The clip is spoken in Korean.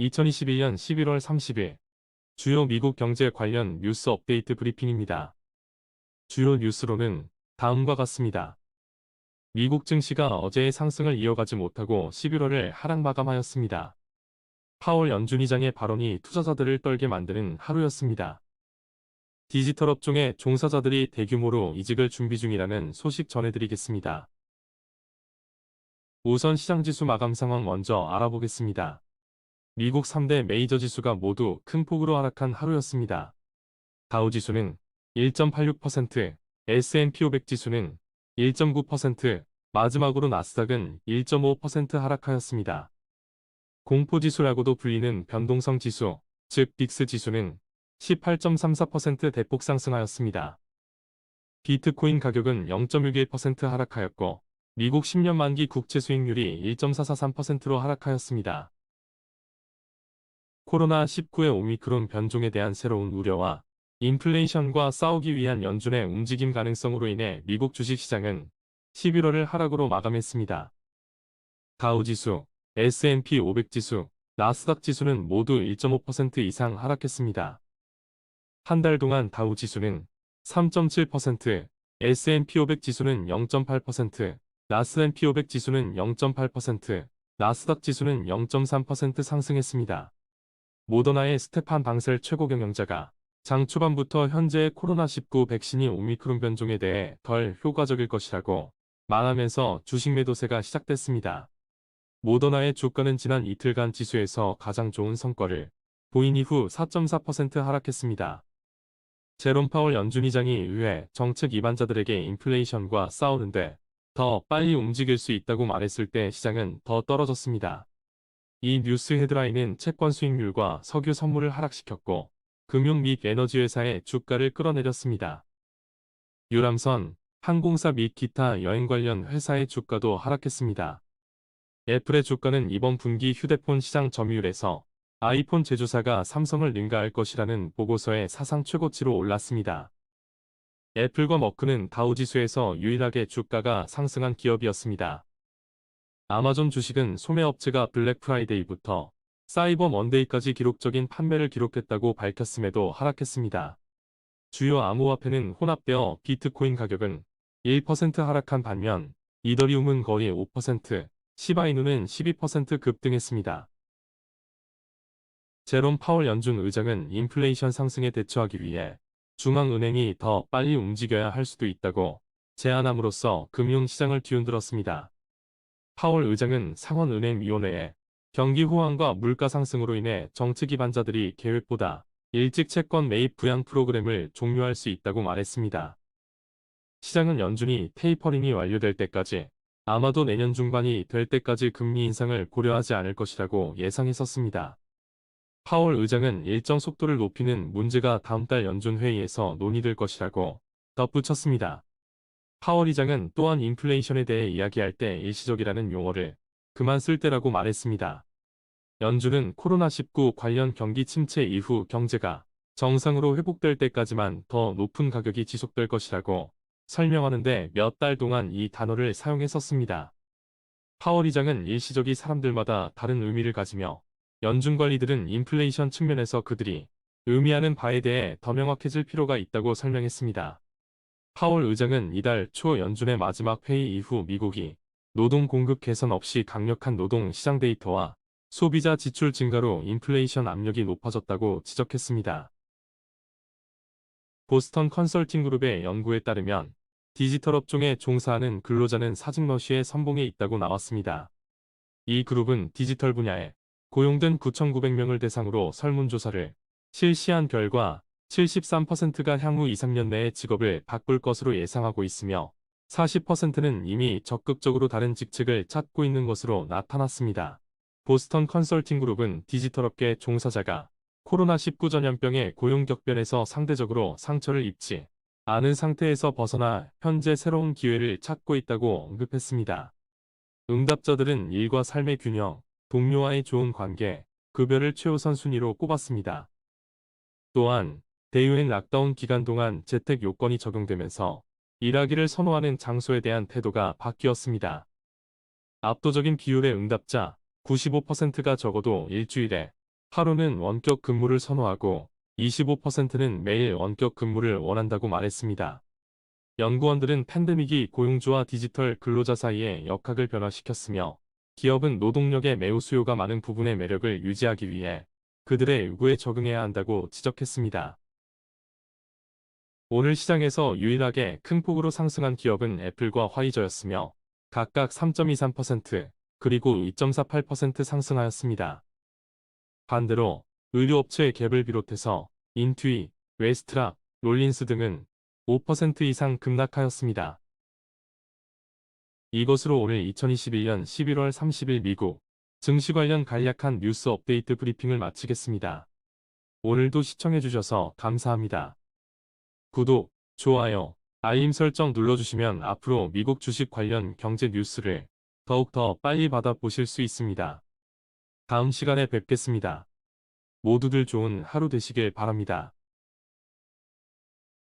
2021년 11월 30일 주요 미국 경제 관련 뉴스 업데이트 브리핑입니다. 주요 뉴스로는 다음과 같습니다. 미국 증시가 어제의 상승을 이어가지 못하고 11월을 하락 마감하였습니다. 파월 연준의장의 발언이 투자자들을 떨게 만드는 하루였습니다. 디지털 업종의 종사자들이 대규모로 이직을 준비 중이라는 소식 전해드리겠습니다. 우선 시장지수 마감 상황 먼저 알아보겠습니다. 미국 3대 메이저 지수가 모두 큰 폭으로 하락한 하루였습니다. 다우지수는 1.86%, S&P 500 지수는 1.9%, 마지막으로 나스닥은 1.5% 하락하였습니다. 공포지수라고도 불리는 변동성 지수, 즉 빅스 지수는 18.34% 대폭 상승하였습니다. 비트코인 가격은 0.61% 하락하였고, 미국 10년 만기 국채 수익률이 1.443%로 하락하였습니다. 코로나19의 오미크론 변종에 대한 새로운 우려와 인플레이션과 싸우기 위한 연준의 움직임 가능성으로 인해 미국 주식시장은 11월을 하락으로 마감했습니다. 다우지수, S&P 500 지수, 나스닥 지수는 모두 1.5% 이상 하락했습니다. 한 달 동안 다우지수는 3.7%, S&P 500 지수는 0.8%, S&P 500 지수는 0.8%, 나스닥 지수는 0.3% 상승했습니다. 모더나의 스테판 방셀 최고 경영자가 장 초반부터 현재의 코로나19 백신이 오미크론 변종에 대해 덜 효과적일 것이라고 말하면서 주식 매도세가 시작됐습니다. 모더나의 주가는 지난 이틀간 지수에서 가장 좋은 성과를 보인 이후 4.4% 하락했습니다. 제롬 파월 연준의장이 의회 정책 위반자들에게 인플레이션과 싸우는데 더 빨리 움직일 수 있다고 말했을 때 시장은 더 떨어졌습니다. 이 뉴스 헤드라인은 채권 수익률과 석유 선물을 하락시켰고 금융 및 에너지 회사의 주가를 끌어내렸습니다. 유람선, 항공사 및 기타 여행 관련 회사의 주가도 하락했습니다. 애플의 주가는 이번 분기 휴대폰 시장 점유율에서 아이폰 제조사가 삼성을 능가할 것이라는 보고서의 사상 최고치로 올랐습니다. 애플과 머크는 다우지수에서 유일하게 주가가 상승한 기업이었습니다. 아마존 주식은 소매업체가 블랙 프라이데이부터 사이버 먼데이까지 기록적인 판매를 기록했다고 밝혔음에도 하락했습니다. 주요 암호화폐는 혼합되어 비트코인 가격은 1% 하락한 반면 이더리움은 거의 5%, 시바이누는 12% 급등했습니다. 제롬 파월 연준 의장은 인플레이션 상승에 대처하기 위해 중앙은행이 더 빨리 움직여야 할 수도 있다고 제안함으로써 금융시장을 뒤흔들었습니다. 파월 의장은 상원은행위원회에 경기 호황과 물가 상승으로 인해 정책 위반자들이 계획보다 일찍 채권 매입 부양 프로그램을 종료할 수 있다고 말했습니다. 시장은 연준이 테이퍼링이 완료될 때까지 아마도 내년 중반이 될 때까지 금리 인상을 고려하지 않을 것이라고 예상했었습니다. 파월 의장은 일정 속도를 높이는 문제가 다음 달 연준 회의에서 논의될 것이라고 덧붙였습니다. 파월 의장은 또한 인플레이션에 대해 이야기할 때 일시적이라는 용어를 그만 쓸 때라고 말했습니다. 연준은 코로나19 관련 경기 침체 이후 경제가 정상으로 회복될 때까지만 더 높은 가격이 지속될 것이라고 설명하는데 몇 달 동안 이 단어를 사용했었습니다. 파월 의장은 일시적이 사람들마다 다른 의미를 가지며 연준 관리들은 인플레이션 측면에서 그들이 의미하는 바에 대해 더 명확해질 필요가 있다고 설명했습니다. 파월 의장은 이달 초 연준의 마지막 회의 이후 미국이 노동 공급 개선 없이 강력한 노동 시장 데이터와 소비자 지출 증가로 인플레이션 압력이 높아졌다고 지적했습니다. 보스턴 컨설팅 그룹의 연구에 따르면 디지털 업종에 종사하는 근로자는 사직러시의 선봉에 있다고 나왔습니다. 이 그룹은 디지털 분야에 고용된 9,900명을 대상으로 설문조사를 실시한 결과 73%가 향후 2~3년 내에 직업을 바꿀 것으로 예상하고 있으며 40%는 이미 적극적으로 다른 직책을 찾고 있는 것으로 나타났습니다. 보스턴 컨설팅 그룹은 디지털 업계 종사자가 코로나19 전염병의 고용 격변에서 상대적으로 상처를 입지 않은 상태에서 벗어나 현재 새로운 기회를 찾고 있다고 언급했습니다. 응답자들은 일과 삶의 균형, 동료와의 좋은 관계, 급여를 최우선 순위로 꼽았습니다. 또한 대유행 락다운 기간 동안 재택 요건이 적용되면서 일하기를 선호하는 장소에 대한 태도가 바뀌었습니다. 압도적인 비율의 응답자 95%가 적어도 일주일에 하루는 원격 근무를 선호하고 25%는 매일 원격 근무를 원한다고 말했습니다. 연구원들은 팬데믹이 고용주와 디지털 근로자 사이의 역학을 변화시켰으며 기업은 노동력의 매우 수요가 많은 부분의 매력을 유지하기 위해 그들의 요구에 적응해야 한다고 지적했습니다. 오늘 시장에서 유일하게 큰 폭으로 상승한 기업은 애플과 화이저였으며 각각 3.23% 그리고 2.48% 상승하였습니다. 반대로 의류업체의 갭을 비롯해서 인투이, 웨스트락, 롤린스 등은 5% 이상 급락하였습니다. 이것으로 오늘 2021년 11월 30일 미국 증시 관련 간략한 뉴스 업데이트 브리핑을 마치겠습니다. 오늘도 시청해주셔서 감사합니다. 구독, 좋아요, 알림 설정 눌러주시면 앞으로 미국 주식 관련 경제 뉴스를 더욱더 빨리 받아보실 수 있습니다. 다음 시간에 뵙겠습니다. 모두들 좋은 하루 되시길 바랍니다.